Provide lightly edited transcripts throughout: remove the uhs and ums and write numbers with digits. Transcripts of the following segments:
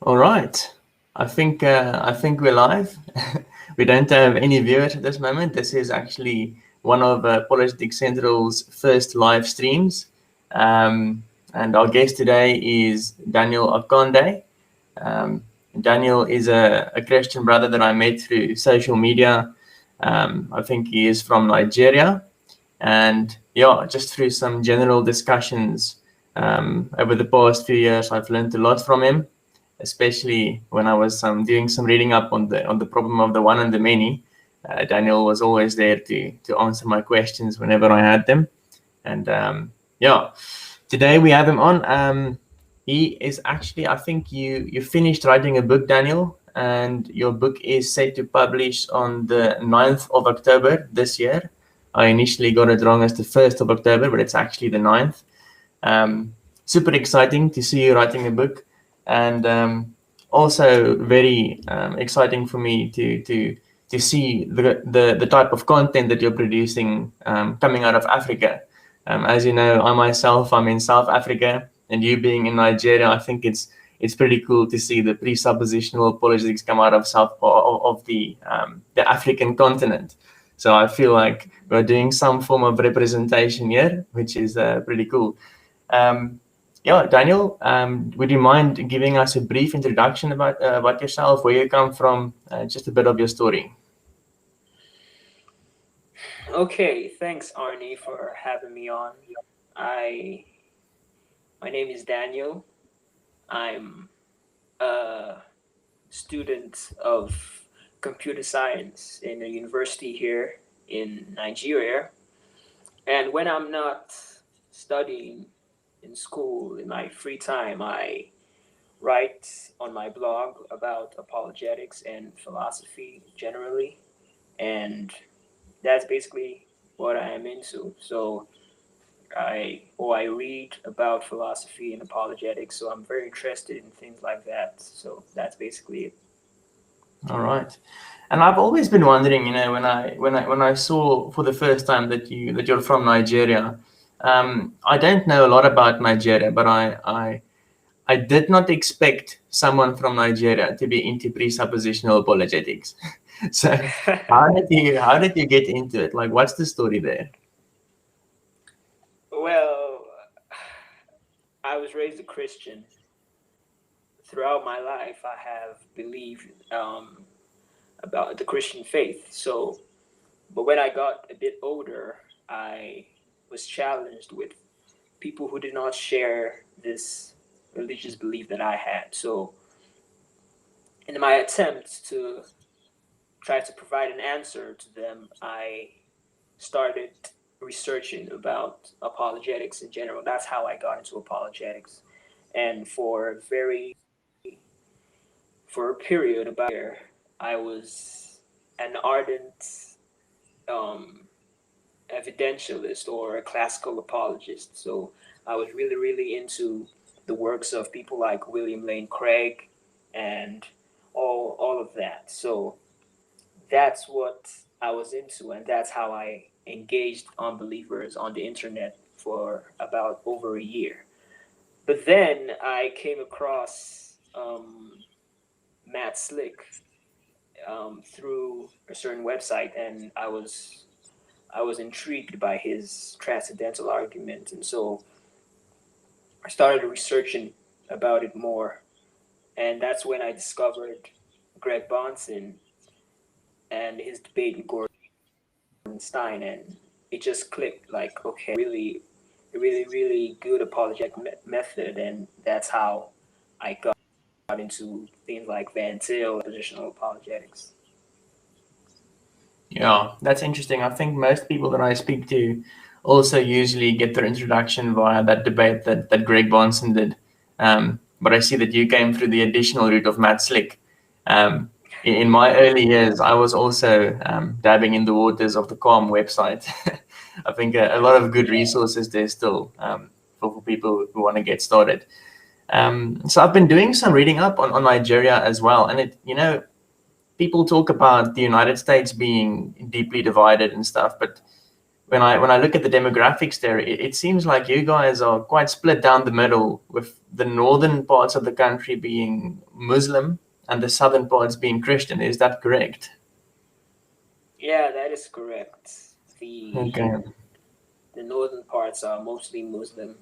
All right. I think we're live. We don't have any viewers at this moment. This is actually one of Apologetic Central's first live streams. And our guest today is Daniel Akande. Um, Daniel is a Christian brother that I met through social media. I think he is from Nigeria. And yeah, just through some general discussions over the past few years, I've learned a lot from him, especially when I was doing some reading up on the problem of the one and the many. Daniel was always there to answer my questions whenever I had them. And yeah, today we have him on. He is actually, I think you finished writing a book, Daniel, and your book is set to publish on the 9th of October this year. I initially got it wrong as the 1st of October, but it's actually the 9th. Super exciting to see you writing a book, and also very exciting for me to see the type of content that you're producing coming out of Africa. As you know, I myself, I'm in South Africa, and you being in Nigeria, I think it's pretty cool to see the presuppositional apologetics come out of the African continent. So I feel like we're doing some form of representation here, which is pretty cool. Yeah, Daniel, would you mind giving us a brief introduction about yourself, where you come from, just a bit of your story? Okay, thanks Arnie for having me on. My name is Daniel. I'm a student of computer science in a university here in Nigeria. And when I'm not studying in school, in my free time, I write on my blog about apologetics and philosophy generally. And that's basically what I am into. So I read about philosophy and apologetics, so I'm very interested in things like that. So that's basically it. All right. And I've always been wondering, when I saw for the first time that you're from Nigeria. I don't know a lot about Nigeria, but I did not expect someone from Nigeria to be into presuppositional apologetics. So how did you get into it? Like, what's the story there? Well, I was raised a Christian. Throughout my life, I have believed about the Christian faith. So, but when I got a bit older, I was challenged with people who did not share this religious belief that I had. So, in my attempt to try to provide an answer to them, I started researching about apologetics in general. That's how I got into apologetics. And for a period about a year, I was an ardent um, evidentialist or a classical apologist. So I was really, really into the works of people like William Lane Craig and all of that. So that's what I was into, and that's how I engaged unbelievers on the internet for about over a year. But then I came across Matt Slick through a certain website, and I was intrigued by his transcendental argument, and so I started researching about it more, and that's when I discovered Greg Bonson and his debate with Gordon Stein, and it just clicked. Like, okay, really, really good apologetic method, and that's how I got into things like Van Til, positional apologetics. Yeah, that's interesting. I think most people that I speak to also usually get their introduction via that debate that Greg Bonson did. But I see that you came through the additional route of Matt Slick. In my early years, I was also dabbing in the waters of the Calm website. I think a lot of good resources there still, for people who want to get started. So I've been doing some reading up on Nigeria as well, and people talk about the United States being deeply divided and stuff, but when I look at the demographics there, it seems like you guys are quite split down the middle, with the northern parts of the country being Muslim and the southern parts being Christian. Is that correct? Yeah, that is correct. The Okay. the northern parts are mostly Muslim,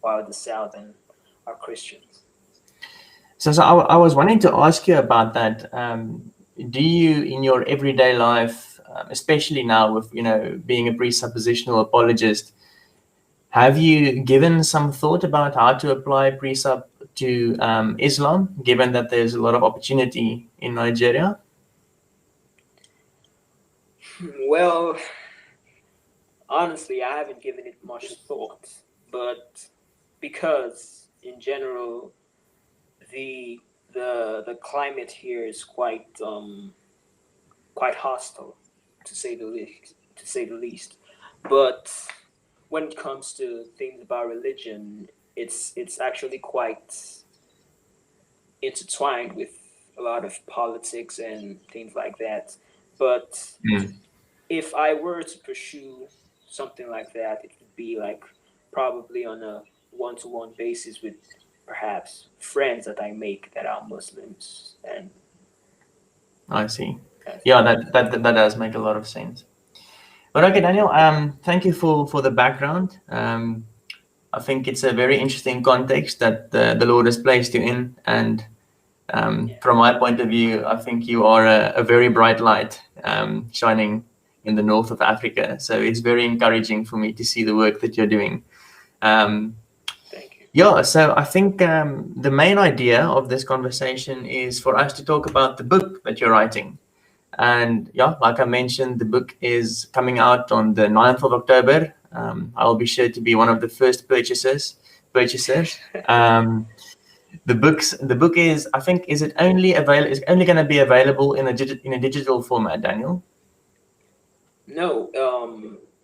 while the southern are Christians. So I was wanting to ask you about that. Do you, in your everyday life, especially now with being a presuppositional apologist, have you given some thought about how to apply presup to Islam, given that there's a lot of opportunity in Nigeria? Well, honestly, I haven't given it much thought, but because in general the climate here is quite hostile, to say the least. To say the least, but when it comes to things about religion, it's actually quite intertwined with a lot of politics and things like that. But Mm. if I were to pursue something like that, it would be like probably on a one-to-one basis with perhaps friends that I make that are Muslims and I see. kind of Yeah, thing. that does make a lot of sense. But okay, Daniel, thank you for the background. I think it's a very interesting context that the Lord has placed you in, and Yeah. from my point of view, I think you are a very bright light shining in the north of Africa. So it's very encouraging for me to see the work that you're doing. Um, Thank you. yeah, so I think the main idea of this conversation is for us to talk about the book that you're writing. And yeah, like I mentioned, the book is coming out on the 9th of October. I'll be sure to be one of the first purchasers. The book is, I think, is only going to be available in a digital format, Daniel? No,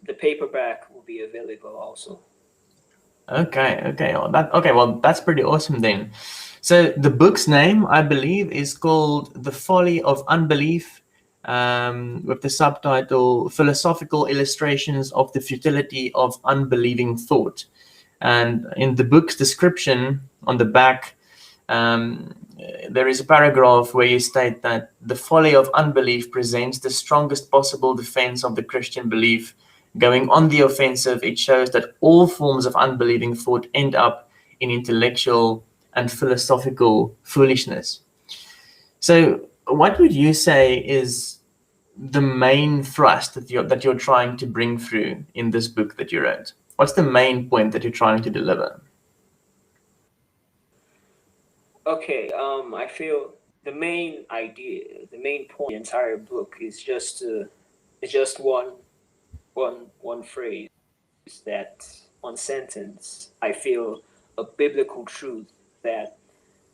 the paperback will be available also. Well, that's pretty awesome then. So the book's name, I believe, is called The Folly of Unbelief, with the subtitle Philosophical Illustrations of the Futility of Unbelieving Thought. And in the book's description on the back, um, there is a paragraph where you state that the folly of unbelief presents the strongest possible defense of the Christian belief. Going on the offensive, it shows that all forms of unbelieving thought end up in intellectual and philosophical foolishness. So, what would you say is the main thrust that you're trying to bring through in this book that you wrote? What's the main point that you're trying to deliver? Okay, I feel the main idea, the main point, of the entire book is just one phrase, that one sentence. I feel a biblical truth that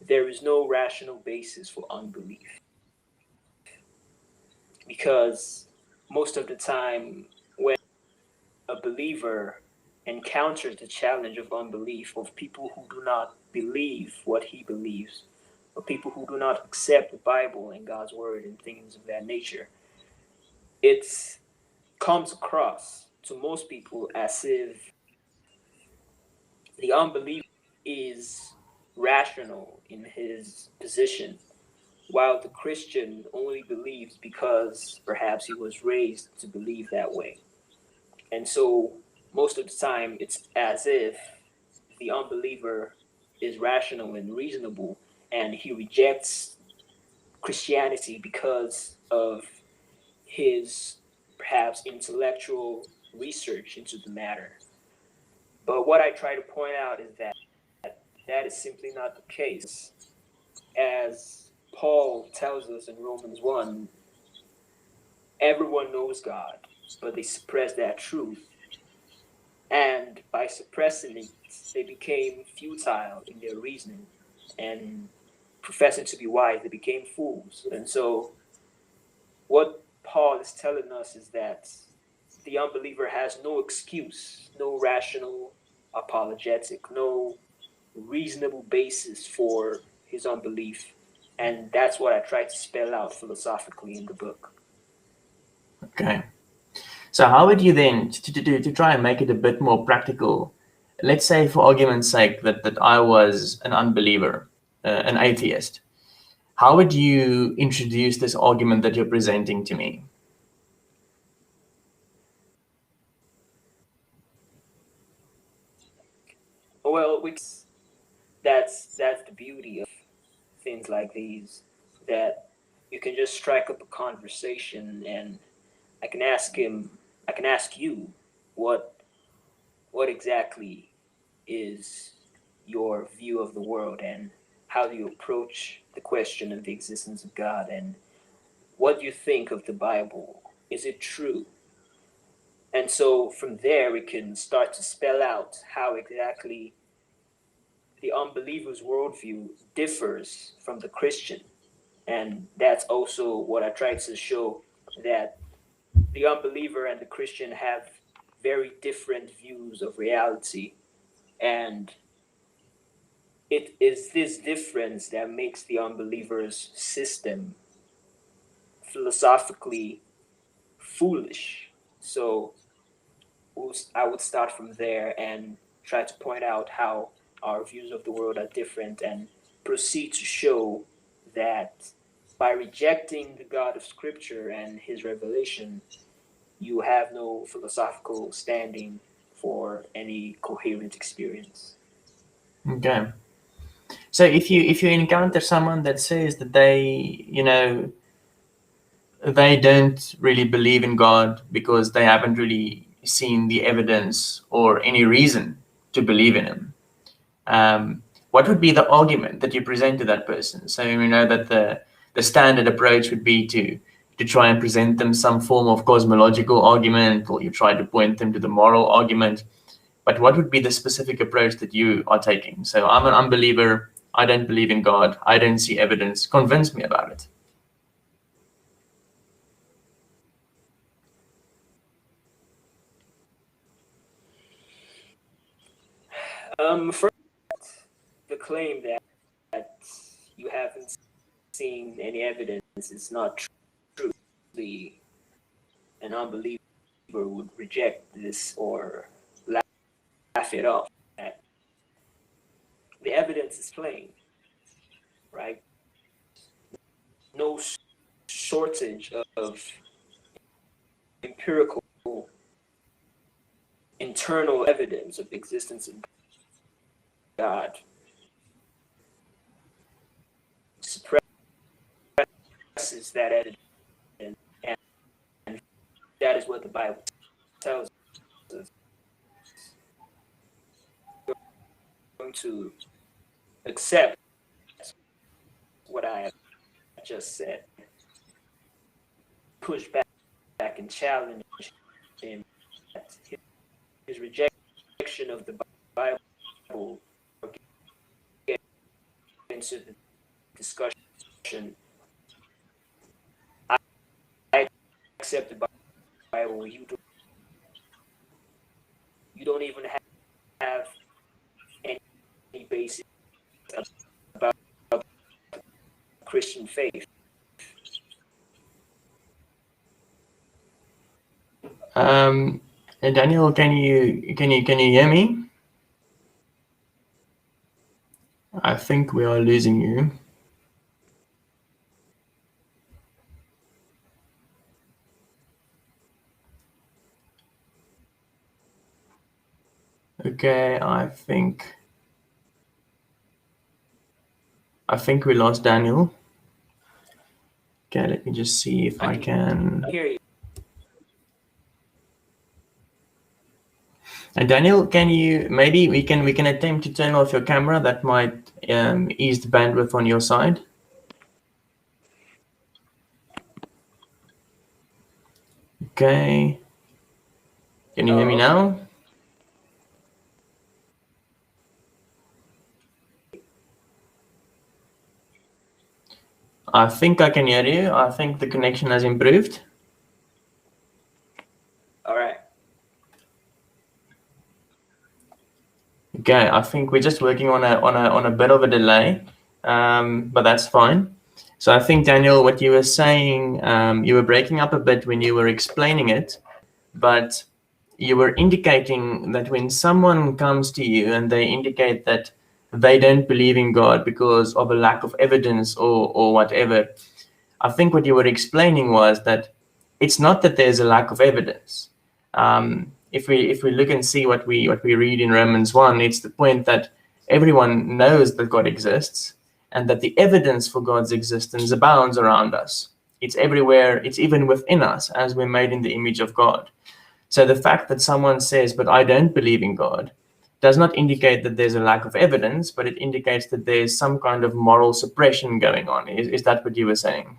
there is no rational basis for unbelief, because most of the time when a believer encounters the challenge of unbelief, of people who do not believe what he believes, of people who do not accept the Bible and God's word and things of that nature, it comes across to most people as if the unbeliever is rational in his position, while the Christian only believes because perhaps he was raised to believe that way. And so most of the time, it's as if the unbeliever is rational and reasonable, and he rejects Christianity because of his perhaps intellectual research into the matter. But what I try to point out is that that is simply not the case. As Paul tells us in Romans 1, everyone knows God, but they suppress that truth. And by suppressing it, they became futile in their reasoning. And professing to be wise, they became fools. And so, what Paul is telling us is that the unbeliever has no excuse, no rational apologetic, no reasonable basis for his unbelief. And that's what I try to spell out philosophically in the book. Okay. So how would you then, to try and make it a bit more practical, let's say for argument's sake that I was an unbeliever, an atheist, how would you introduce this argument that you're presenting to me? Well, that's the beauty of things like these, that you can just strike up a conversation, and I can ask you, what exactly is your view of the world, and how do you approach the question of the existence of God, and what do you think of the Bible? Is it true? And so from there, we can start to spell out how exactly the unbeliever's worldview differs from the Christian. And that's also what I tried to show, that the unbeliever and the Christian have very different views of reality. And it is this difference that makes the unbeliever's system philosophically foolish. So I would start from there and try to point out how our views of the world are different, and proceed to show that by rejecting the God of Scripture and his revelation, you have no philosophical standing for any coherent experience. Okay. So if you encounter someone that says that they don't really believe in God because they haven't really seen the evidence or any reason to believe in him, what would be the argument that you present to that person? So we know that the standard approach would be to try and present them some form of cosmological argument, or you try to point them to the moral argument. But what would be the specific approach that you are taking? So I'm an unbeliever. I don't believe in God. I don't see evidence. Convince me about it. First, the claim that you haven't seen any evidence is not true. An unbeliever would reject this or laugh it off. The evidence is plain, right? No shortage of empirical internal evidence of the existence of God. Suppresses that evidence, and that is what the Bible tells us. We're going to accept what I have just said, push back and challenge him. His rejection of the Bible, or get into the discussion. I accept the Bible. You don't even have any basis about Christian faith. Daniel, can you hear me? I think we are losing you. Okay, I think we lost Daniel. Okay, let me just see if I can hear you. And Daniel, can you maybe we can attempt to turn off your camera? That might ease the bandwidth on your side. Okay. Can you hear me now? I think I can hear you. I think the connection has improved. All right. Okay, I think we're just working on a bit of a delay, but that's fine. So I think, Daniel, what you were saying, you were breaking up a bit when you were explaining it, but you were indicating that when someone comes to you and they indicate that they don't believe in God because of a lack of evidence or whatever, I think what you were explaining was that it's not that there's a lack of evidence. If we look and see what we read in Romans 1, it's the point that everyone knows that God exists and that the evidence for God's existence abounds around us. It's everywhere. It's even within us, as we're made in the image of God. So the fact that someone says, but I don't believe in God, does not indicate that there's a lack of evidence, but it indicates that there's some kind of moral suppression going on. Is that what you were saying?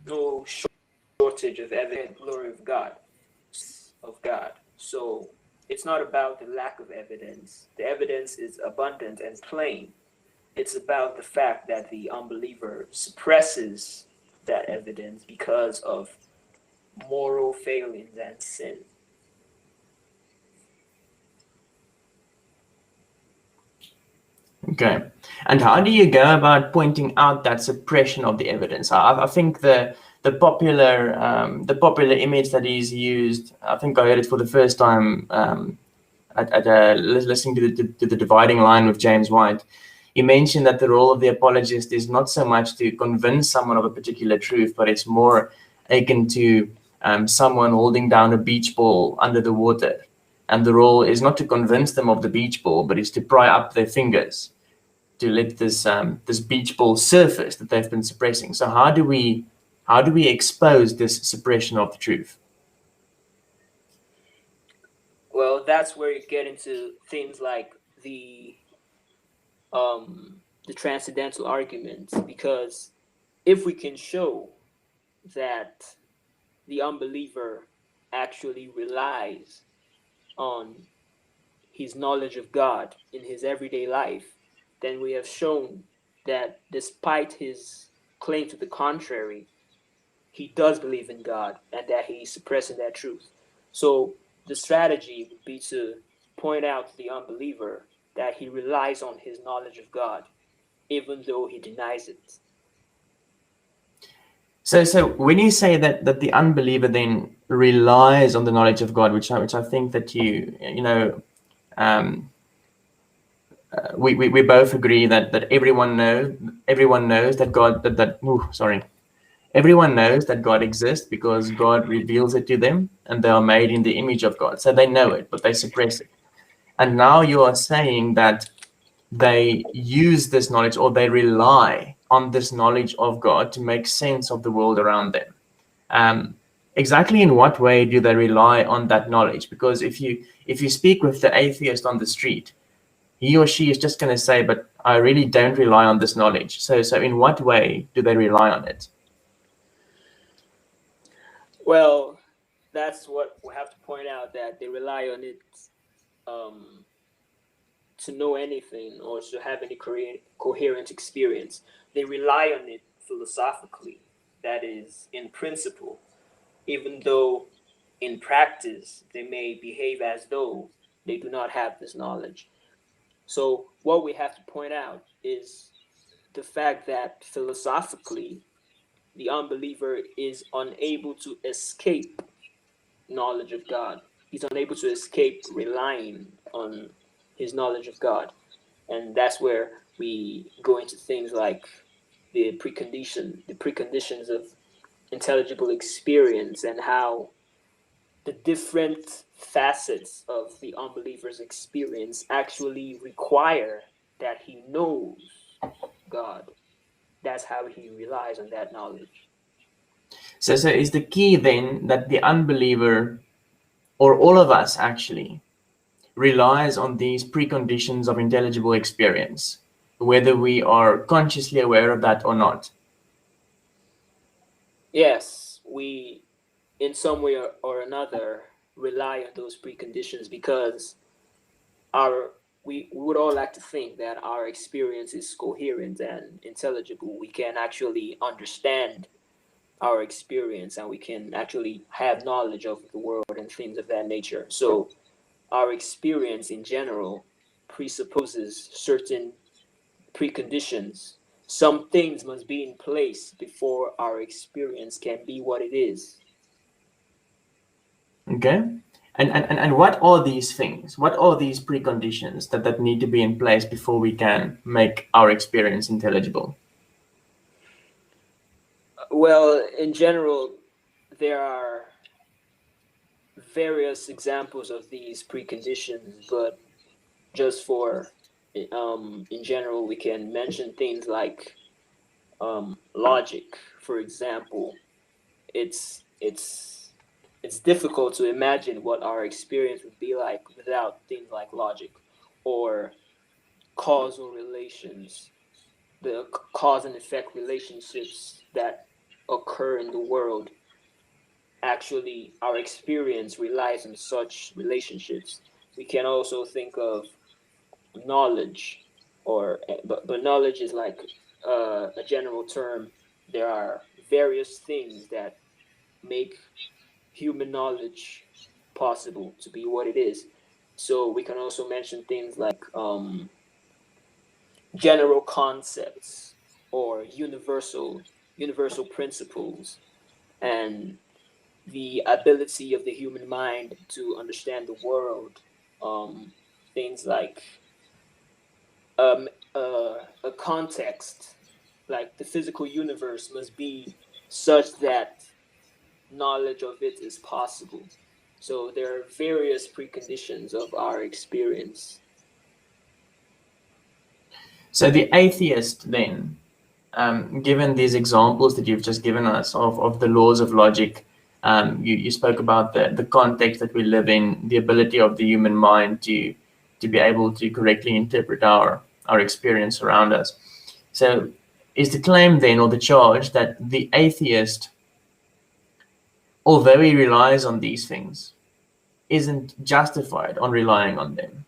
No shortage of evidence, glory of God. So it's not about the lack of evidence. The evidence is abundant and plain. It's about the fact that the unbeliever suppresses that evidence because of moral failings and sin. Okay. And how do you go about pointing out that suppression of the evidence? I think the popular image that is used, I think I heard it for the first time listening to the dividing line with James White. He mentioned that the role of the apologist is not so much to convince someone of a particular truth, but it's more akin to someone holding down a beach ball under the water. And the role is not to convince them of the beach ball, but it's to pry up their fingers to let this beach ball surface that they've been suppressing. So how do we expose this suppression of the truth? Well, that's where you get into things like the transcendental arguments, because if we can show that the unbeliever actually relies on his knowledge of God in his everyday life, then we have shown that despite his claim to the contrary, he does believe in God and that he's suppressing that truth. So the strategy would be to point out to the unbeliever that he relies on his knowledge of God, even though he denies it. So when you say that the unbeliever then relies on the knowledge of God, which I think that we both agree that everyone knows that God everyone knows that God exists because God reveals it to them and they are made in the image of God. So they know it, but they suppress it. And now you are saying that they use this knowledge or they rely on this knowledge of God to make sense of the world around them. Exactly in what way do they rely on that knowledge? Because if you speak with the atheist on the street, he or she is just going to say, but I really don't rely on this knowledge. So in what way do they rely on it? Well, that's what we have to point out, that they rely on it to know anything or to have any coherent experience. They rely on it philosophically, that is, in principle, even though in practice they may behave as though they do not have this knowledge. So, what we have to point out is the fact that philosophically, the unbeliever is unable to escape knowledge of God. He's unable to escape relying on his knowledge of God. And that's where we go into things like the preconditions of intelligible experience, and how the different facets of the unbeliever's experience actually require that he knows God. That's how he relies on that knowledge. So is the key then that the unbeliever, or all of us actually, relies on these preconditions of intelligible experience, whether we are consciously aware of that or not? Yes, we, in some way or another, rely on those preconditions because we would all like to think that our experience is coherent and intelligible. We can actually understand our experience, and we can actually have knowledge of the world and things of that nature. So our experience in general presupposes certain preconditions. Some things must be in place before our experience can be what it is. Okay. And what are these things? What are these preconditions that need to be in place before we can make our experience intelligible? Well, in general, there are various examples of these preconditions, but just for in general, we can mention things like logic, for example. It's difficult to imagine what our experience would be like without things like logic or causal relations, the cause and effect relationships that occur in the world. Actually, our experience relies on such relationships. We can also think of knowledge, or but knowledge is like a general term. There are various things that make human knowledge possible to be what it is. So we can also mention things like general concepts or universal principles, and the ability of the human mind to understand the world. Things like um, a context, like the physical universe, must be such that knowledge of it is possible. So there are various preconditions of our experience. So the atheist then, given these examples that you've just given us of the laws of logic, you spoke about the context that we live in, the ability of the human mind to be able to correctly interpret our experience around us. So is the claim then, or the charge, that the atheist, although he relies on these things, isn't justified on relying on them?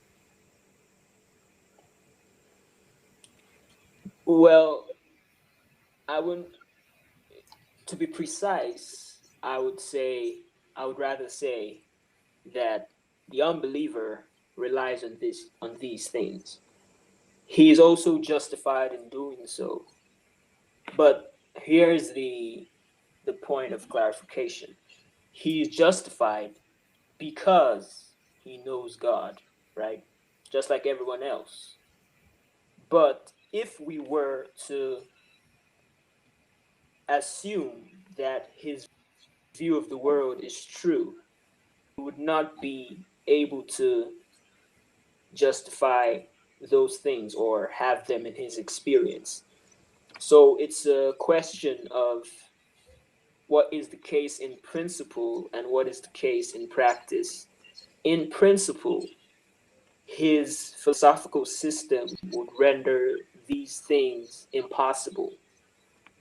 Well, I wouldn't, to be precise, I would rather say that the unbeliever relies on these things. He is also justified in doing so. But here's the point of clarification. He is justified because he knows God, right? Just like everyone else. But if we were to assume that his view of the world is true, he would not be able to justify those things or have them in his experience. So it's a question of what is the case in principle and what is the case in practice. In principle, his philosophical system would render these things impossible.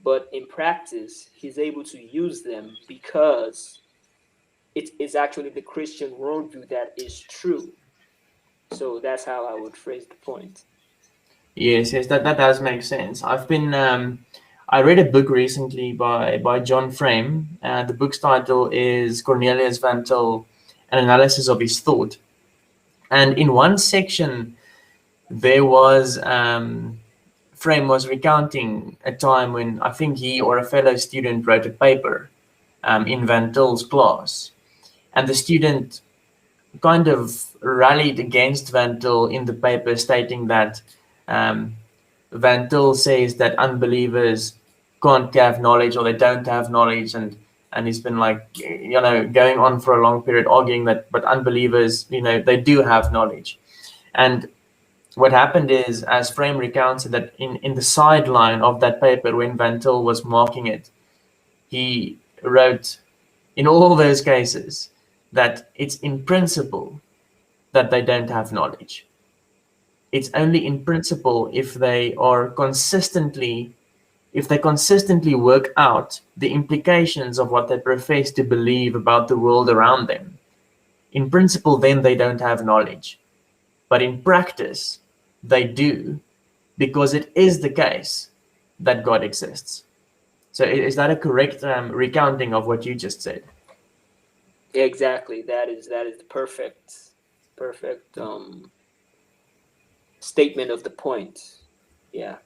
But in practice, he's able to use them because it is actually the Christian worldview that is true. So that's how I would phrase the point. Yes, that does make sense. I read a book recently by John Frame. The book's title is Cornelius Van Til, An Analysis of His Thought. And in one section, there was Frame was recounting a time when I think he or a fellow student wrote a paper in Van Til's class. And the student kind of rallied against Van Til in the paper, stating that Van Til says that unbelievers can't have knowledge, or they don't have knowledge, and he's been like, going on for a long period arguing that, but unbelievers, they do have knowledge. And what happened is, as Frame recounts it, that in the sideline of that paper, when Van Til was marking it, he wrote, in all those cases, that it's in principle that they don't have knowledge. It's only in principle if they consistently work out the implications of what they profess to believe about the world around them. In principle, then they don't have knowledge. But in practice, they do, because it is the case that God exists. So is that a correct recounting of what you just said? Exactly. That is the perfect statement of the point. Yeah.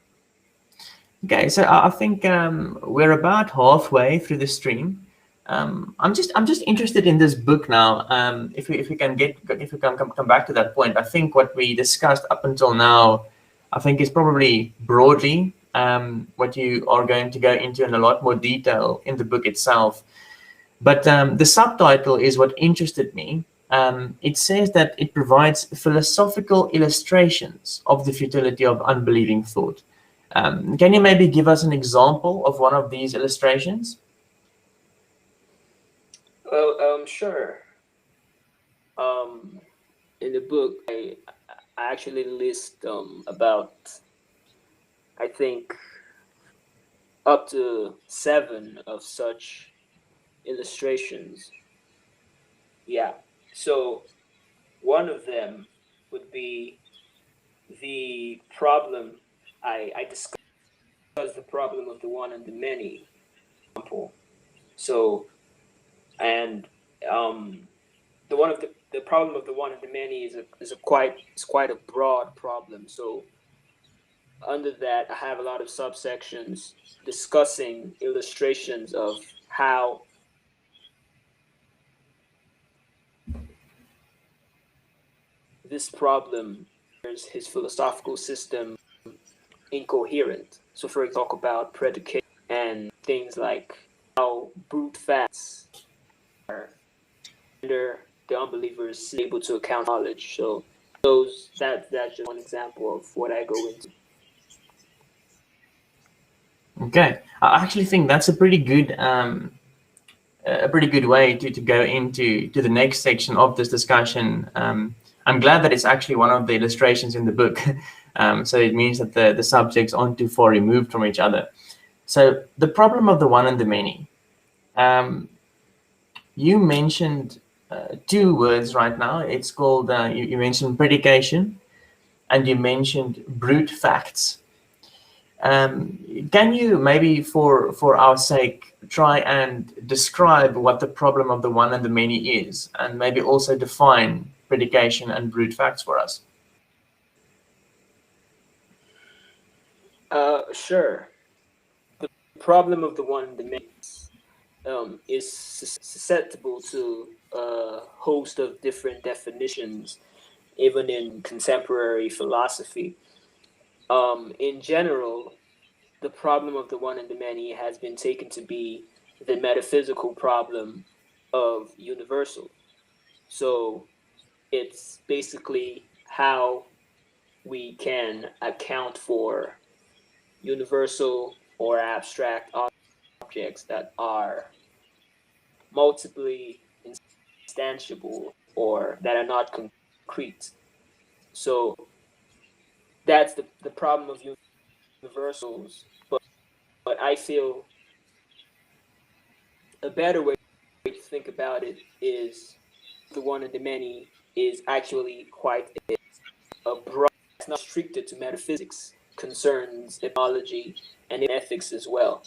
Okay, so I think we're about halfway through the stream. I'm just interested in this book now. If we can come back to that point, I think what we discussed up until now, I think is probably broadly what you are going to go into in a lot more detail in the book itself. But the subtitle is what interested me. It says that it provides philosophical illustrations of the futility of unbelieving thought. Can you maybe give us an example of one of these illustrations? Well, sure. In the book, I actually list about, I think, up to 7 of such illustrations. Yeah. So one of them would be the problem. I discussed the problem of the one and the many. Example. So, and the one of the problem of the one and the many is quite a broad problem. So under that, I have a lot of subsections discussing illustrations of how this problem is his philosophical system incoherent. So, for example, talk about predication and things like how brute facts are render the unbelievers able to account for knowledge. So, that's just one example of what I go into. Okay, I actually think that's a pretty good way to go into the next section of this discussion. I'm glad that it's actually one of the illustrations in the book, so it means that the subjects aren't too far removed from each other. So the problem of the one and the many. Um, you mentioned two words right now. It's called you mentioned predication and you mentioned brute facts. Can you maybe, for our sake, try and describe what the problem of the one and the many is, and maybe also define predication and brute facts for us? Sure. The problem of the one and the many is susceptible to a host of different definitions, even in contemporary philosophy. In general, the problem of the one and the many has been taken to be the metaphysical problem of universal. So it's basically how we can account for universal or abstract objects that are multiply instantiable or that are not concrete. So that's the problem of universals. But I feel a better way to think about it is the one and the many is actually quite a broad, it's not restricted to metaphysics, concerns epistemology and ethics as well.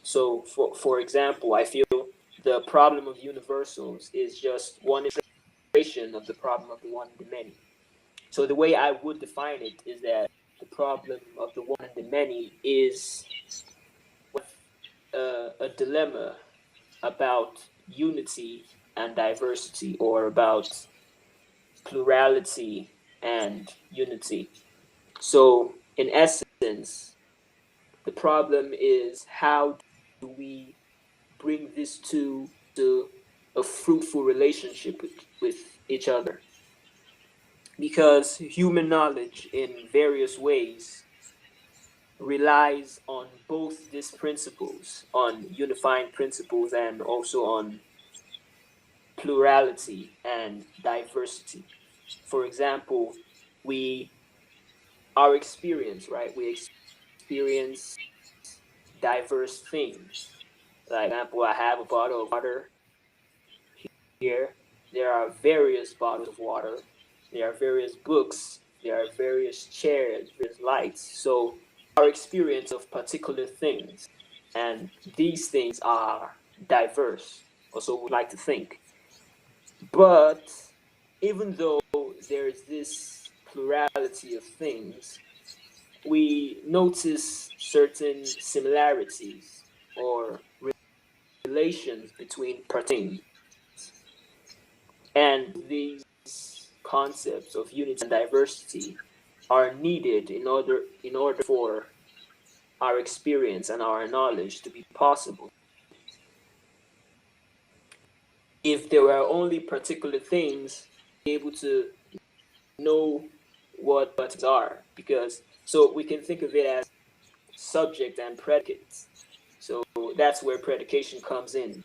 So for example, I feel the problem of universals is just one illustration of the problem of the one and the many. So the way I would define it is that the problem of the one and the many is a dilemma about unity and diversity, or about plurality and unity. So, in essence, the problem is how do we bring these two to a fruitful relationship with each other? Because human knowledge in various ways relies on both these principles, on unifying principles and also on plurality and diversity. For example, we our experience, right? We experience diverse things. Like, for example, I have a bottle of water here. There are various bottles of water. There are various books. There are various chairs, various lights. So our experience of particular things. And these things are diverse, or so we like to think. But even though there's this plurality of things, we notice certain similarities or relations between things. And these concepts of unity and diversity are needed in order for our experience and our knowledge to be possible. If there were only particular things, be able to know what buttons are, because so we can think of it as subject and predicates. So that's where predication comes in,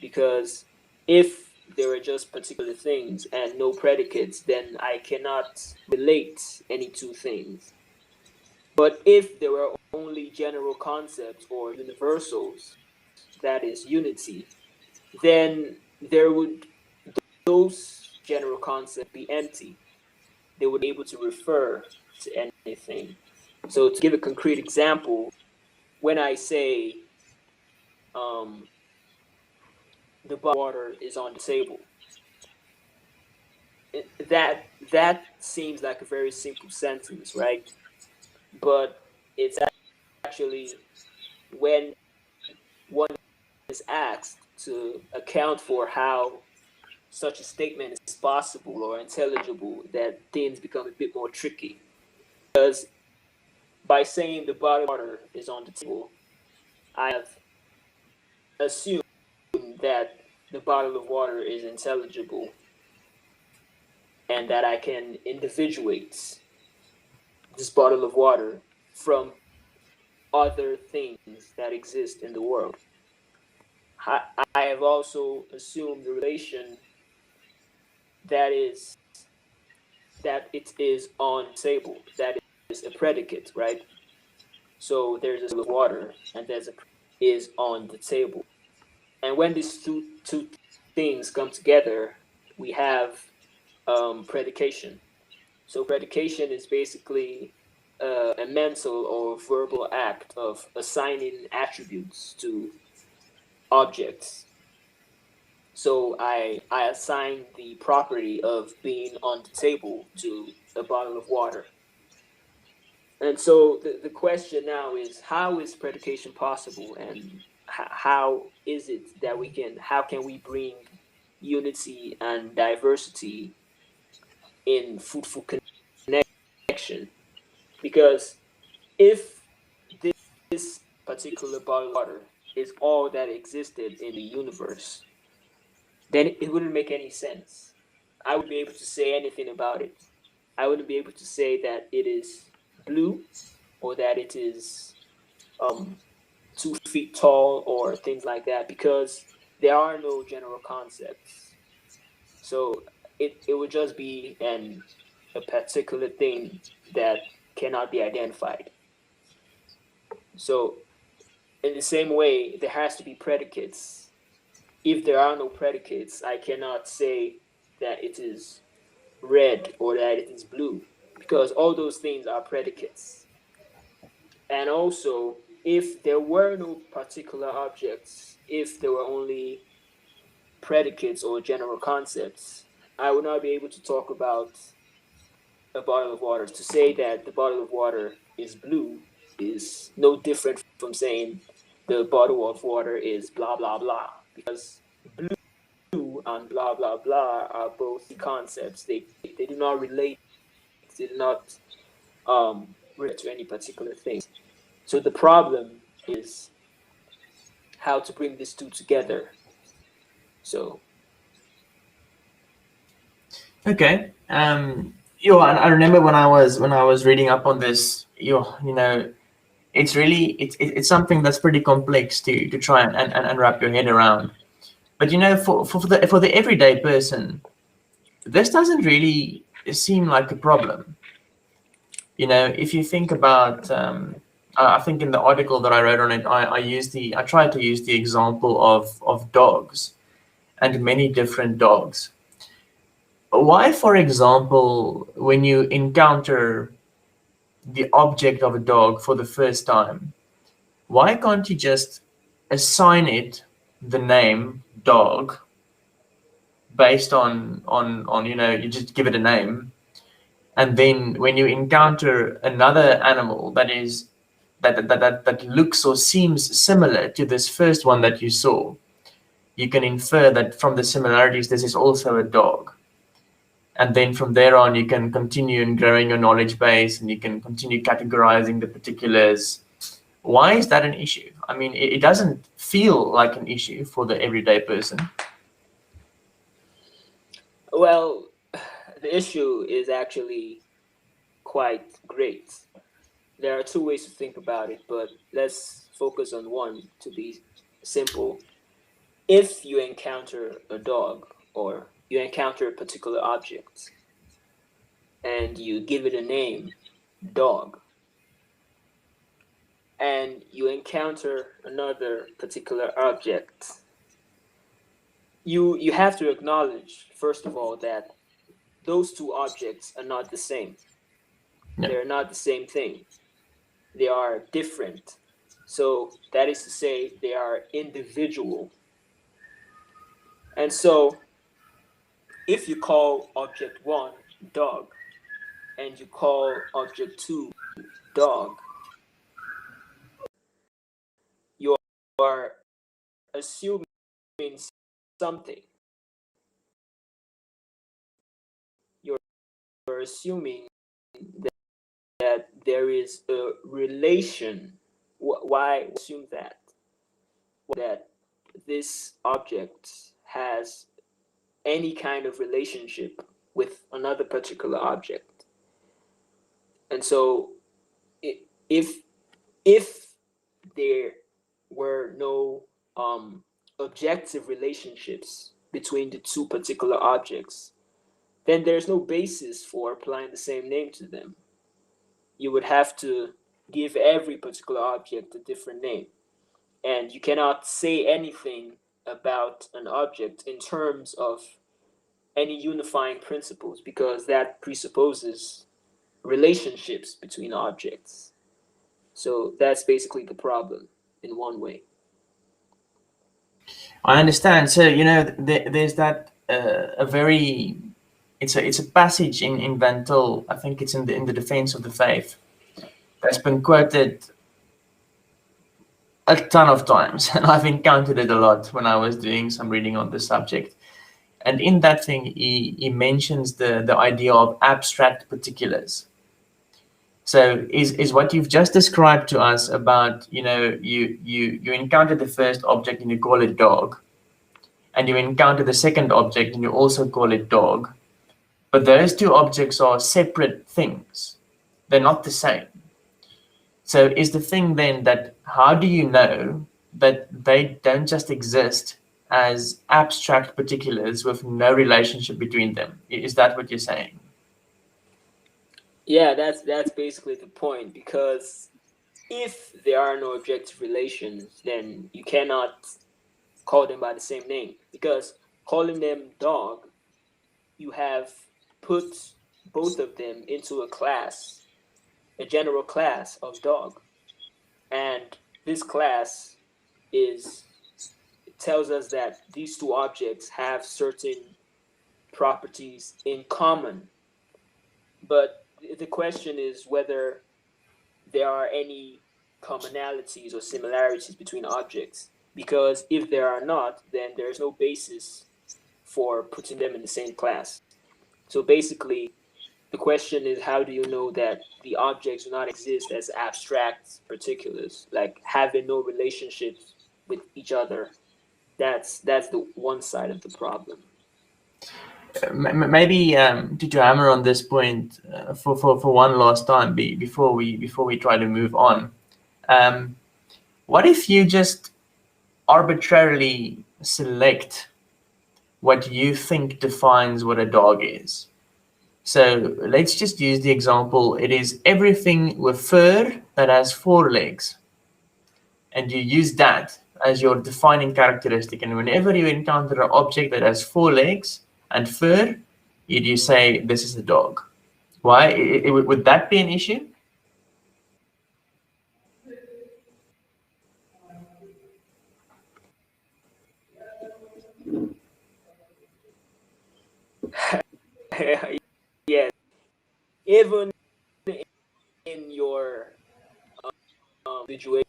because if there are just particular things and no predicates, then I cannot relate any two things. But if there were only general concepts or universals, that is unity, then there would those general concepts be empty. They would be able to refer to anything. So to give a concrete example, when I say the water is on the table, that seems like a very simple sentence, right? But it's actually when one is asked to account for how such a statement is possible or intelligible that things become a bit more tricky. Because by saying the bottle of water is on the table, I have assumed that the bottle of water is intelligible and that I can individuate this bottle of water from other things that exist in the world. I have also assumed the relation that it is on the table, that is a predicate, right? So there's a bottle of water and there's a is on the table. And when these two things come together, we have predication. So predication is basically a mental or verbal act of assigning attributes to objects. So I assign the property of being on the table to a bottle of water. And so the question now is, how is predication possible, and how is it that how can we bring unity and diversity in fruitful connection? Because if this particular bottle of water is all that existed in the universe, then it wouldn't make any sense. I wouldn't be able to say anything about it. I wouldn't be able to say that it is blue or that it is 2 feet tall or things like that, because there are no general concepts. So it would just be a particular thing that cannot be identified. So in the same way, there has to be predicates. If there are no predicates, I cannot say that it is red or that it is blue, because all those things are predicates. And also, if there were no particular objects, if there were only predicates or general concepts, I would not be able to talk about a bottle of water. To say that the bottle of water is blue is no different from saying the bottle of water is blah, blah, blah, because blue and blah, blah, blah are both concepts. They do not relate, they do not relate to any particular thing. So the problem is how to bring these two together. So Okay. I remember when I was reading up on this, it's something that's pretty complex to try and wrap your head around. But for the everyday person, this doesn't really seem like a problem. If you think about, I think in the article that I wrote on it, I tried to use the example of dogs and many different dogs. Why, for example, when you encounter the object of a dog for the first time, why can't you just assign it the name dog based on you just give it a name, and then when you encounter another animal that looks or seems similar to this first one that you saw, you can infer that from the similarities this is also a dog. And then from there on, you can continue in growing your knowledge base, and you can continue categorizing the particulars. Why is that an issue? I mean, it doesn't feel like an issue for the everyday person. Well, the issue is actually quite great. There are two ways to think about it, but let's focus on one to be simple. If you encounter a dog or you encounter a particular object and you give it a name, dog, and you encounter another particular object, you have to acknowledge, first of all, that those two objects are not the same. Yeah. They're not the same thing. They are different. So that is to say, they are individual. And so if you call object one dog and you call object two dog, you are assuming something. You're assuming that there is a relation. Why assume that? That this object has any kind of relationship with another particular object. And so if there were no objective relationships between the two particular objects, then there's no basis for applying the same name to them. You would have to give every particular object a different name. And you cannot say anything about an object in terms of any unifying principles, because that presupposes relationships between objects. So that's basically the problem in one way. I understand. So there's that it's a passage in Van Til. I think it's in the Defense of the Faith, that's been quoted a ton of times, and I've encountered it a lot when I was doing some reading on the subject. And in that thing, he mentions the idea of abstract particulars. So is what you've just described to us about, you encounter the first object and you call it dog, and you encounter the second object and you also call it dog, but those two objects are separate things. They're not the same. So is the thing then that how do you know that they don't just exist as abstract particulars with no relationship between them? Is that what you're saying? Yeah, that's basically the point, because if there are no objective relations, then you cannot call them by the same name, because calling them dog, you have put both of them into a class, a general class of dog. And this class tells us that these two objects have certain properties in common. But the question is whether there are any commonalities or similarities between objects. Because if there are not, then there's no basis for putting them in the same class. So basically, the question is, how do you know that the objects do not exist as abstract particulars, like having no relationships with each other? That's the one side of the problem. Maybe to hammer on this point for one last time before we try to move on. What if you just arbitrarily select what you think defines what a dog is? So let's just use the example. It is everything with fur that has 4 legs. And you use that as your defining characteristic. And whenever you encounter an object that has 4 legs and fur, you say, this is a dog. Why? Would that be an issue? Yes, even in your individuation,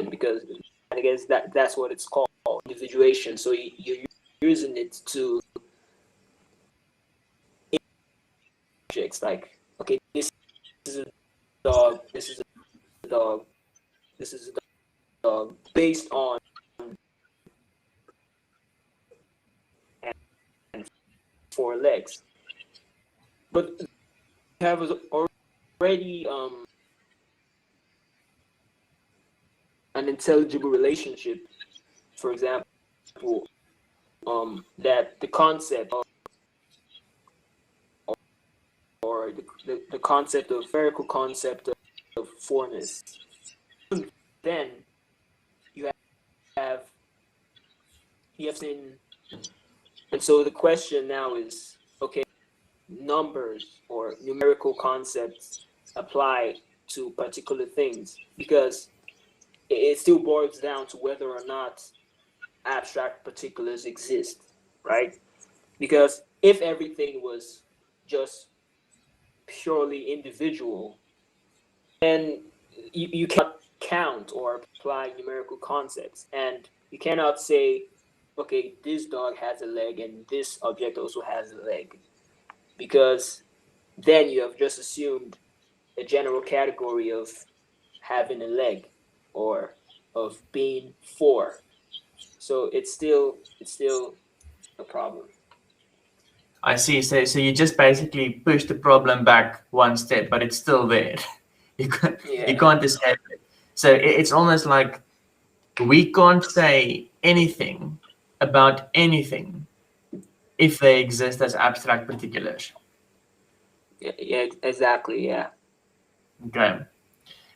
because I guess that's what it's called, individuation. So you're using it to objects like, okay, this is a dog, this is a dog, this is a dog, based on and four legs. But you have already an intelligible relationship, for example, that the concept of, or the concept of empirical concept of fourness. Then you have you have seen, and so the question now is, okay, numbers or numerical concepts apply to particular things, because it still boils down to whether or not abstract particulars exist, right? Because if everything was just purely individual, then you cannot count or apply numerical concepts. And you cannot say, okay, this dog has a leg and this object also has a leg, because then you have just assumed a general category of having a leg or of being four. So it's still a problem. I see. So you just basically push the problem back one step, but it's still there. You Yeah. can't escape it. So it's almost like we can't say anything about anything if they exist as abstract particulars. Yeah, exactly. Yeah. Okay.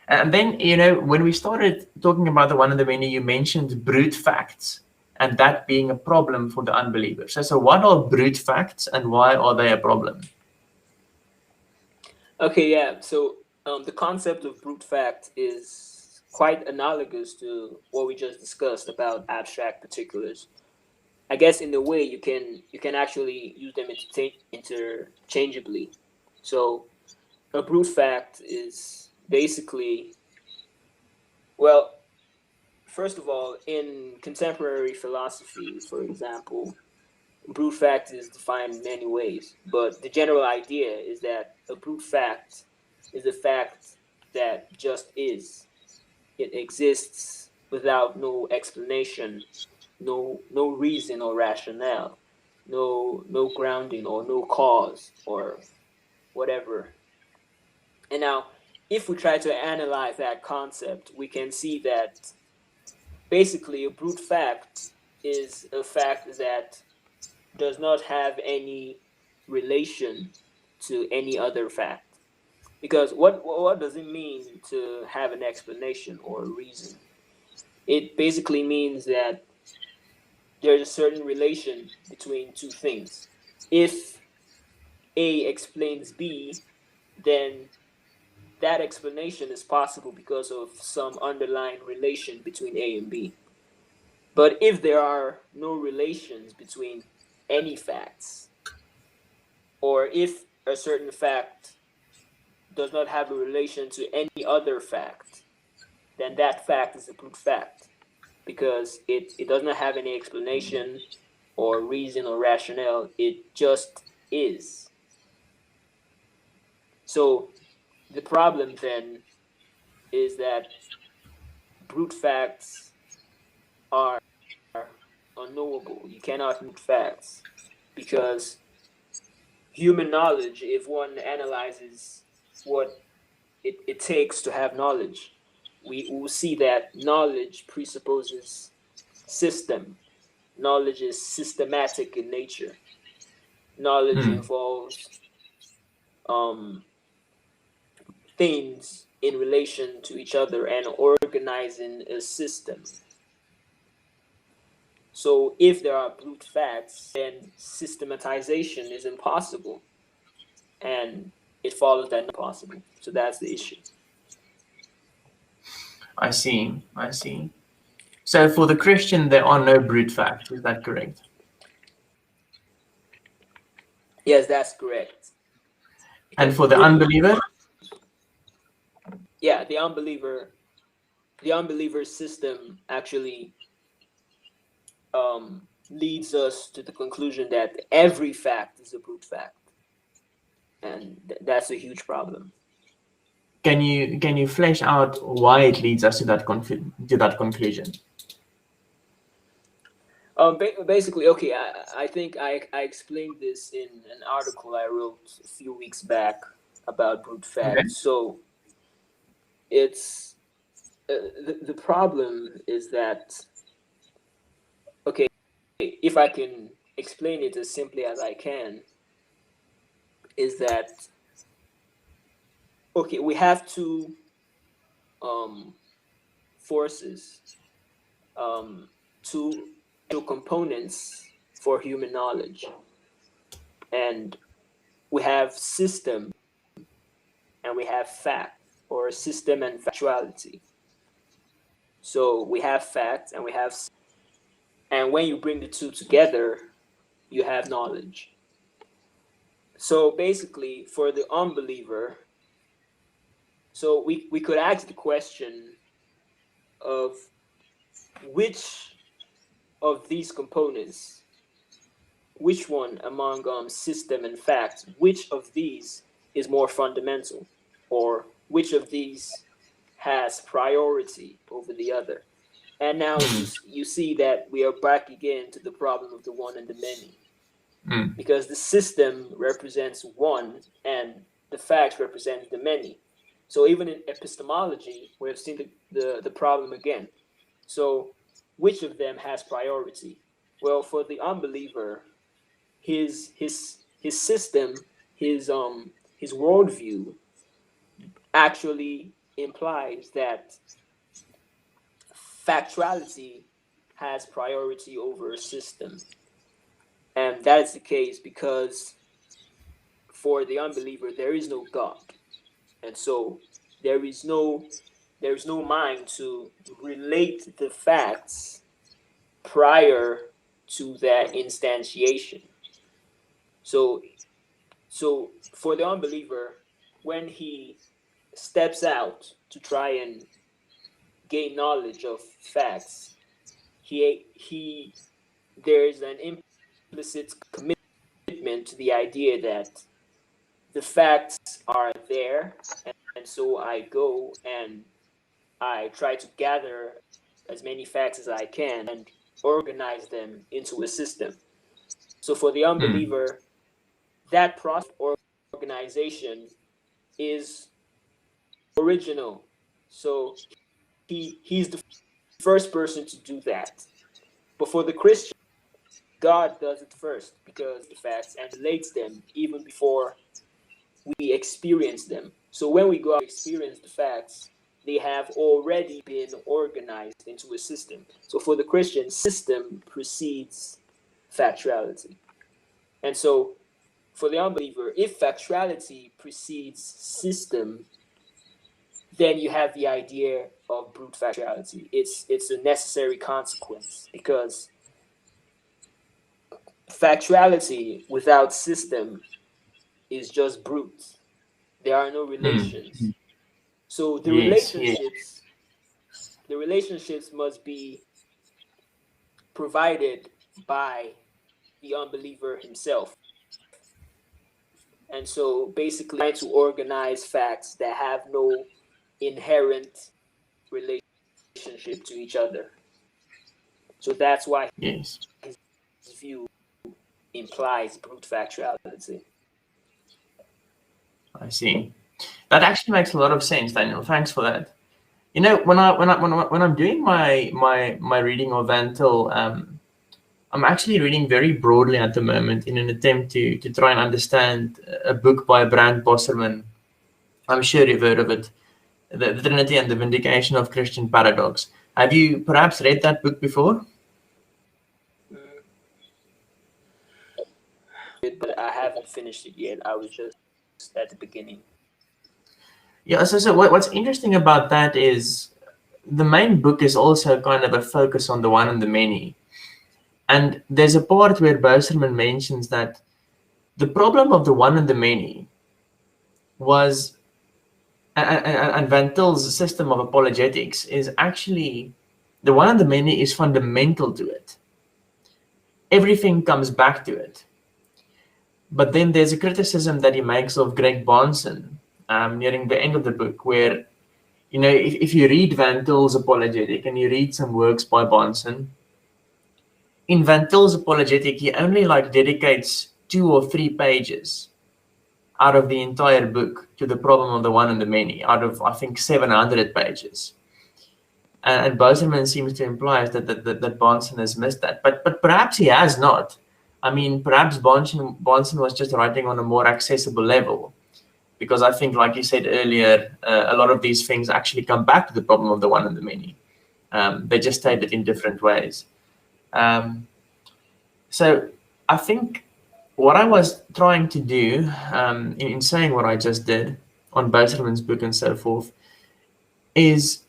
And then, when we started talking about the one of the many, you mentioned brute facts and that being a problem for the unbelievers. So what are brute facts and why are they a problem? Okay. Yeah. So the concept of brute fact is quite analogous to what we just discussed about abstract particulars. I guess in a way you can actually use them interchangeably. So a brute fact is basically, well, first of all, in contemporary philosophy, for example, brute fact is defined in many ways, but the general idea is that a brute fact is a fact that just is. It exists without no explanation, no reason or rationale, no grounding or no cause or whatever. And now, if we try to analyze that concept, we can see that basically a brute fact is a fact that does not have any relation to any other fact. Because what does it mean to have an explanation or a reason? It basically means that there's a certain relation between two things. If A explains B, then that explanation is possible because of some underlying relation between A and B. But if there are no relations between any facts, or if a certain fact does not have a relation to any other fact, then that fact is a brute fact, because it does not have any explanation or reason or rationale. It just is. So the problem then is that brute facts are unknowable. You cannot know facts, because human knowledge, if one analyzes what it takes to have knowledge, we will see that knowledge presupposes system. Knowledge is systematic in nature. Knowledge Hmm. involves um, things in relation to each other and organizing a system. So if there are brute facts, then systematization is impossible, and it follows that not possible. So that's the issue. I see. I see. So for the Christian, there are no brute facts. Is that correct? Yes, that's correct. And for the unbeliever? Yeah, the unbeliever system actually leads us to the conclusion that every fact is a brute fact, and that's a huge problem. Can you flesh out why it leads us to that conclusion? Basically, okay, I think I explained this in an article I wrote a few weeks back about brute Okay. fact. So it's the problem is that, okay, if I can explain it as simply as I can, is that, okay, we have two forces, two components for human knowledge, and we have system and we have fact, or system and factuality. So we have facts and we have, and when you bring the two together, you have knowledge. So basically, for the unbeliever, so we could ask the question of which of these components, which one among system and facts, which of these is more fundamental, or which of these has priority over the other. And now you see that we are back again to the problem of the one and the many, because the system represents one and the facts represent the many. So even in epistemology, we have seen the problem again. So which of them has priority? Well, for the unbeliever, his system, his worldview actually implies that factuality has priority over a system. And that is the case because for the unbeliever, there is no God. And so there is no mind to relate the facts prior to their instantiation. So for the unbeliever, when he steps out to try and gain knowledge of facts, there's an implicit commitment to the idea that the facts are there, and so I go and I try to gather as many facts as I can and organize them into a system. So for the unbeliever, that process of organization is original. So he's the first person to do that. But for the Christian, God does it first because the facts and relates them even before we experience them. So when we go out and experience the facts, they have already been organized into a system. So for the Christian, system precedes factuality. And so for the unbeliever, if factuality precedes system, then you have the idea of brute factuality. It's a necessary consequence because factuality without system is just brute. There are no relations. So the relationships must be provided by the unbeliever himself. And so basically trying to organize facts that have no inherent relationship to each other. So that's why his view implies brute factuality. I see. That actually makes a lot of sense, Daniel. Thanks for that. You know, when I'm doing my reading of Van Til, I'm actually reading very broadly at the moment in an attempt to try and understand a book by Brand Bosserman. I'm sure you've heard of it, the Trinity and the Vindication of Christian Paradox. Have you perhaps read that book before? But I haven't finished it yet. I was just at the beginning. Yeah, so what's interesting about that is the main book is also kind of a focus on the one and the many. And there's a part where Bosserman mentions that The problem of the one and the many was, and Van Til's system of apologetics is actually, the one and the many is fundamental to it. Everything comes back to it. But then there's a criticism that he makes of Greg Bonson nearing the end of the book, where, you know, if you read Van Til's apologetic and you read some works by Bonson, in Van Til's apologetic, he only like dedicates 2 or 3 pages out of the entire book to the problem of the one and the many, out of, I think, 700 pages. And Boserman seems to imply that Bonson has missed that. But perhaps he has not. I mean, perhaps Bonson was just writing on a more accessible level. Because I think, like you said earlier, a lot of these things actually come back to the problem of the one and the many. They just state it in different ways. So I think what I was trying to do in saying what I just did on Boserman's book and so forth is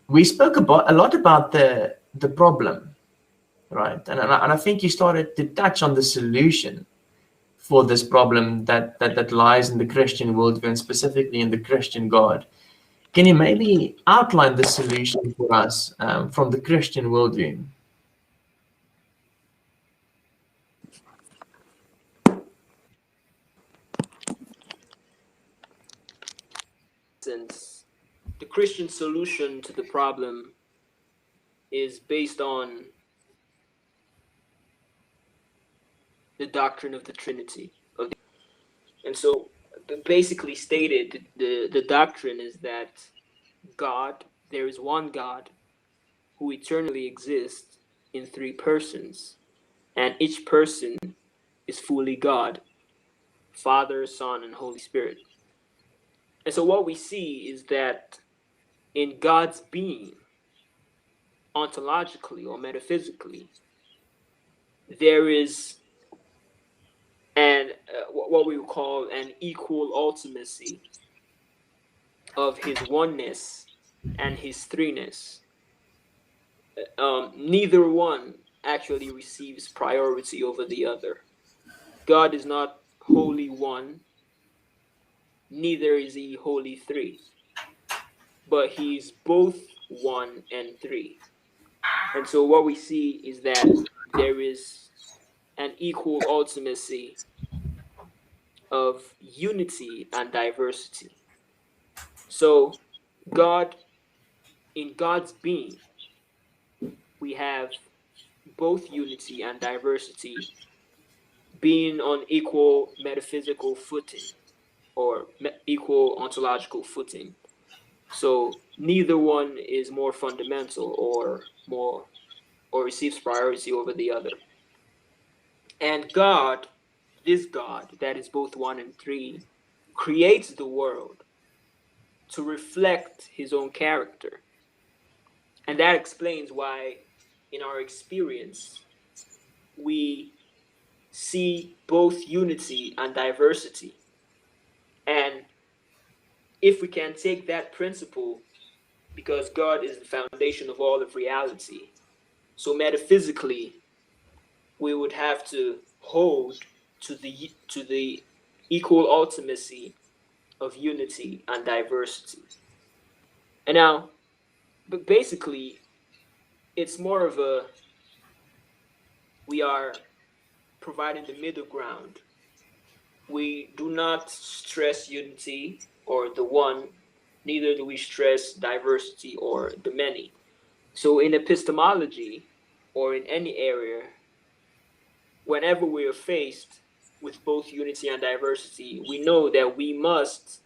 we spoke a lot about the problem, right? And I think you started to touch on the solution for this problem that lies in the Christian worldview and specifically in the Christian God. Can you maybe outline the solution for us from the Christian worldview? Since the Christian solution to the problem is based on the doctrine of the Trinity. And so, basically stated, the doctrine is that God, there is one God who eternally exists in 3 persons, and each person is fully God, Father, Son, and Holy Spirit. And so what we see is that in God's being, ontologically or metaphysically, there is what we would call an equal ultimacy of his oneness and his threeness. Neither one actually receives priority over the other. God is not wholly one, neither is he wholly 3, but he's both 1 and 3. And so what we see is that there is an equal ultimacy of unity and diversity. So God, in God's being, we have both unity and diversity being on equal metaphysical footing or equal ontological footing. So neither one is more fundamental or receives priority over the other. And God, this God that is both 1 and 3, creates the world to reflect his own character. And that explains why in our experience we see both unity and diversity. And if we can take that principle, because God is the foundation of all of reality, so metaphysically we would have to hold to the equal ultimacy of unity and diversity. And now, but basically, it's more of a, we are providing the middle ground. We do not stress unity or the one, neither do we stress diversity or the many. So in epistemology or in any area, whenever we are faced with both unity and diversity, we know that we must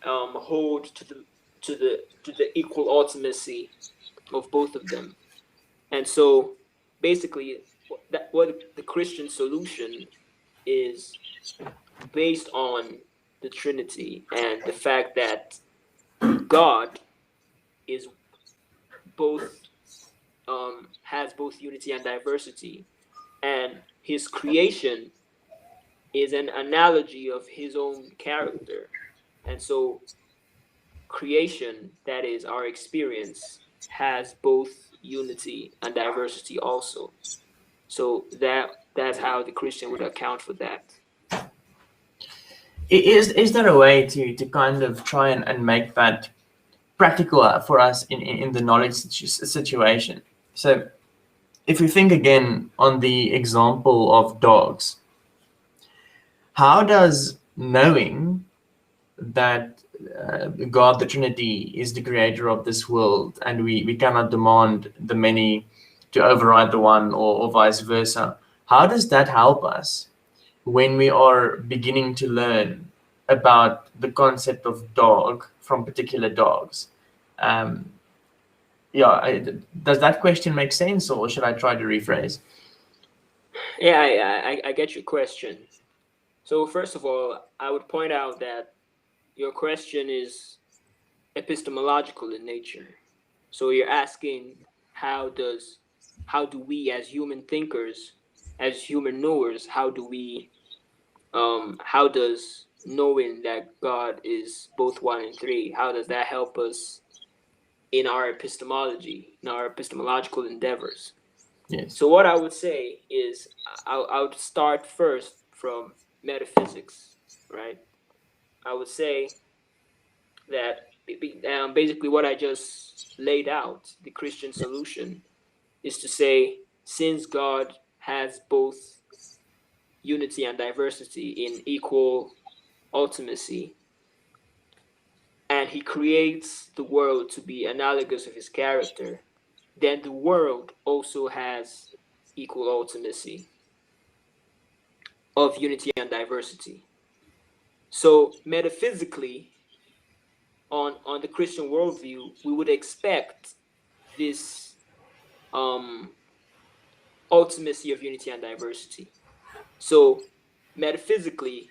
hold to the equal ultimacy of both of them. And so basically what the Christian solution is based on the Trinity and the fact that God is both has both unity and diversity, and his creation is an analogy of his own character. And so creation, that is our experience, has both unity and diversity also. So that's how the Christian would account for that. Is there a way to kind of try and make that practical for us in the knowledge situation? So if we think again on the example of dogs, how does knowing that God, the Trinity, is the creator of this world, and we cannot demand the many to override the one, or vice versa, how does that help us when we are beginning to learn about the concept of dog from particular dogs? Um, does that question make sense, or should I try to rephrase? Yeah, I get your question. So first of all, I would point out that your question is epistemological in nature. So you're asking how do we as human thinkers, as human knowers, how does knowing that God is both one and three, how does that help us in our epistemology, in our epistemological endeavors? Yes. So what I would say is I would start first from metaphysics, right? I would say that basically what I just laid out, the Christian solution, is to say, since God has both unity and diversity in equal ultimacy, and he creates the world to be analogous of his character, then the world also has equal ultimacy of unity and diversity. So metaphysically, on the Christian worldview, we would expect this um, ultimacy of unity and diversity. So metaphysically,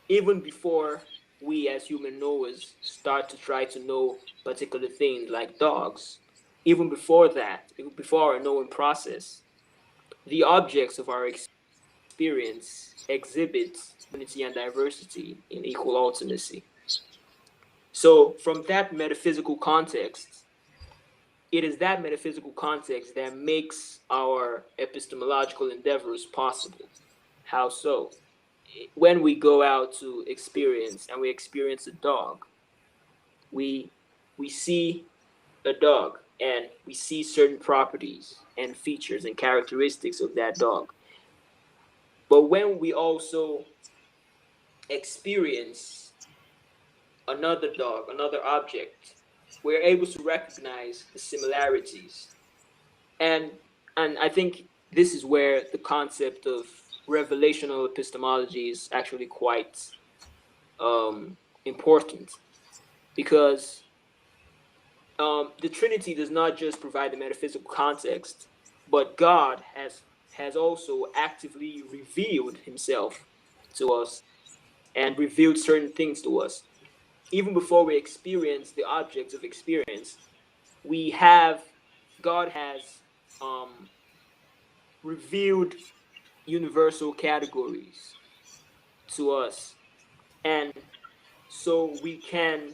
even before we as human knowers start to try to know particular things like dogs, even before that, before our knowing process, the objects of our experience exhibit unity and diversity in equal ultimacy. So from that metaphysical context, it is that metaphysical context that makes our epistemological endeavors possible. How so? When we go out to experience and we experience a dog, we we see a dog and we see certain properties and features and characteristics of that dog. But when we also experience another dog, another object, we're able to recognize the similarities. And I think this is where the concept of revelational epistemology is actually quite important, because the Trinity does not just provide the metaphysical context, but God has also actively revealed himself to us and revealed certain things to us. Even before we experience the objects of experience, we have God has revealed universal categories to us, and so we can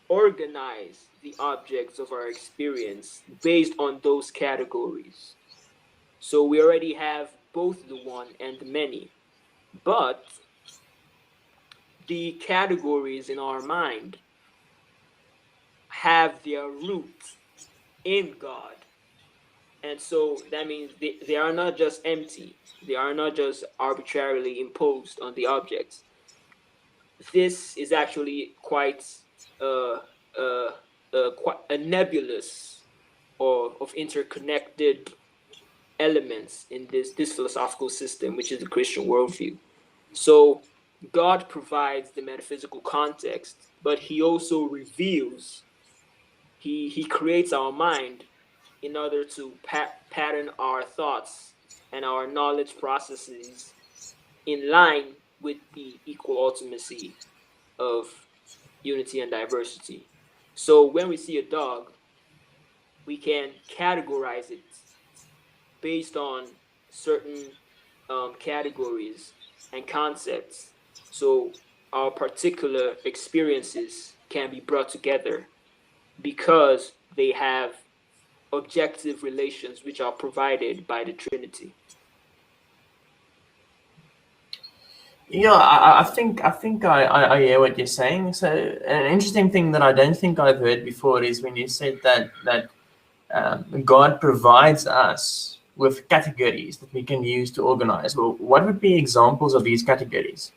organize the objects of our experience based on those categories. So we already have both the one and the many, but the categories in our mind have their root in God. And so that means they are not just empty, they are not just arbitrarily imposed on the objects. This is actually uh, uh, quite a nebulous or of interconnected elements in this philosophical system, which is the Christian worldview. So God provides the metaphysical context, but he also reveals, he creates our mind in order to pattern our thoughts and our knowledge processes in line with the equal ultimacy of unity and diversity. So when we see a dog, we can categorize it based on certain categories and concepts. So our particular experiences can be brought together because they have objective relations which are provided by the Trinity. Yeah, I hear what you're saying. So an interesting thing that I don't think I've heard before is when you said that God provides us with categories that we can use to organize. Well, what would be examples of these categories?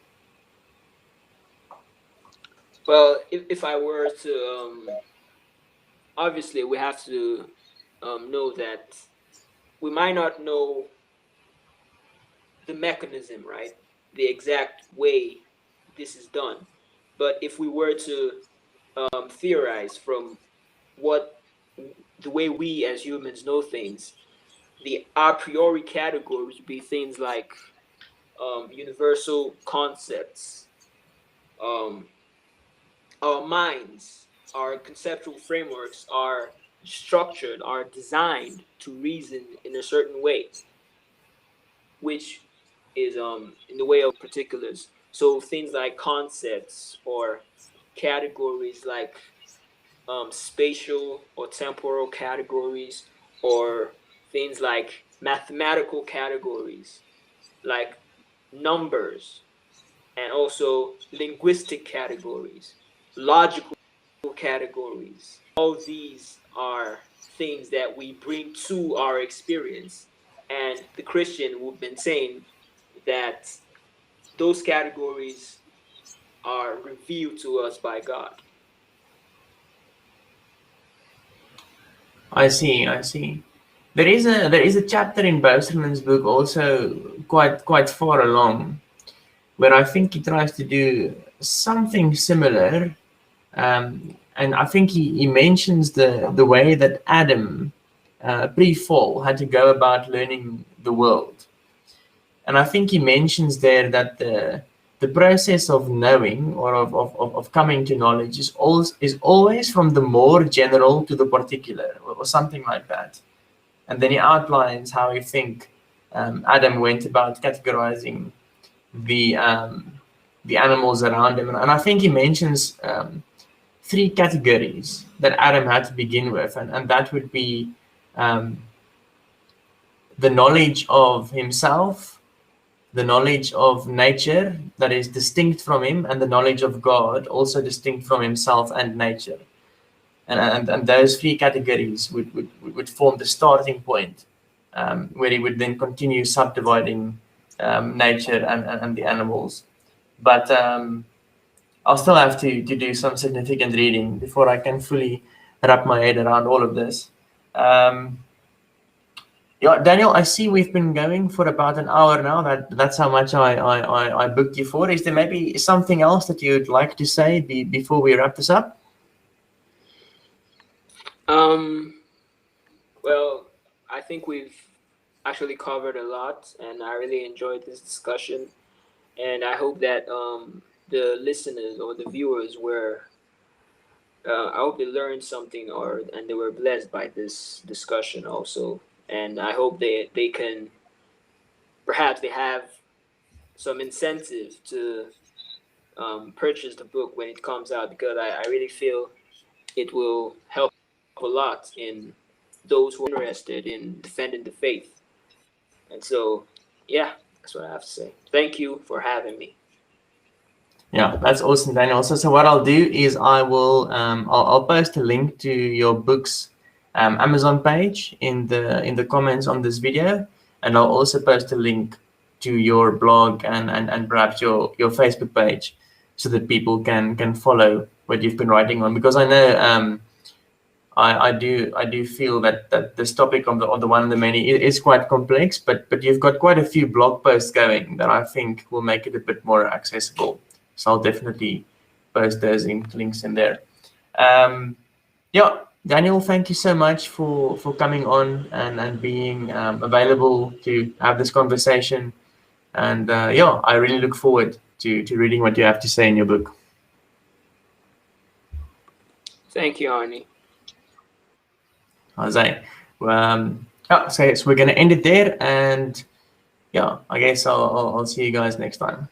Well, if I were to, obviously we have to know that we might not know the mechanism, right? The exact way this is done. But if we were to theorize from what the way we as humans know things, the a priori categories would be things like universal concepts, um, our minds, our conceptual frameworks are structured, are designed to reason in a certain way, which is in the way of particulars. So things like concepts or categories like spatial or temporal categories, or things like mathematical categories like numbers, and also linguistic categories, logical categories. All these are things that we bring to our experience. And the Christian would maintain that those categories are revealed to us by God. I see, I see. There is a chapter in Boserman's book also quite far along where I think he tries to do something similar. And I think he mentions the way that Adam, pre-fall, had to go about learning the world. And I think he mentions there that the process of knowing or of coming to knowledge is always from the more general to the particular, or something like that. And then he outlines how he think Adam went about categorizing the the animals around him. And I think he mentions three categories that Adam had to begin with, and that would be um, the knowledge of himself, the knowledge of nature that is distinct from him, and the knowledge of God, also distinct from himself and nature. And those three categories would form the starting point, where he would then continue subdividing nature and the animals. But I'll still have to do some significant reading before I can fully wrap my head around all of this. Um, yeah, Daniel, I see we've been going for about an hour now. That's how much I booked you for. Is there maybe something else that you'd like to say before we wrap this up? Um, well, I think we've actually covered a lot, and I really enjoyed this discussion. And I hope that the listeners or the viewers were, I hope they learned something, or and they were blessed by this discussion also. And I hope they can, perhaps they have some incentive to purchase the book when it comes out, because I really feel it will help a lot in those who are interested in defending the faith. And so, yeah, that's what I have to say. Thank you for having me. Yeah, that's awesome, Daniel. So what I'll do is I'll post a link to your book's Amazon page in the comments on this video, and I'll also post a link to your blog and perhaps your Facebook page, so that people can follow what you've been writing on. Because I know I do feel that this topic of the one and the many is quite complex, but you've got quite a few blog posts going that I think will make it a bit more accessible. So I'll definitely post those links in there. Yeah, Daniel, thank you so much for coming on and being available to have this conversation. And yeah, I really look forward to reading what you have to say in your book. Thank you, Arnie. Jose. Yeah, so we're going to end it there. And yeah, I guess I'll see you guys next time.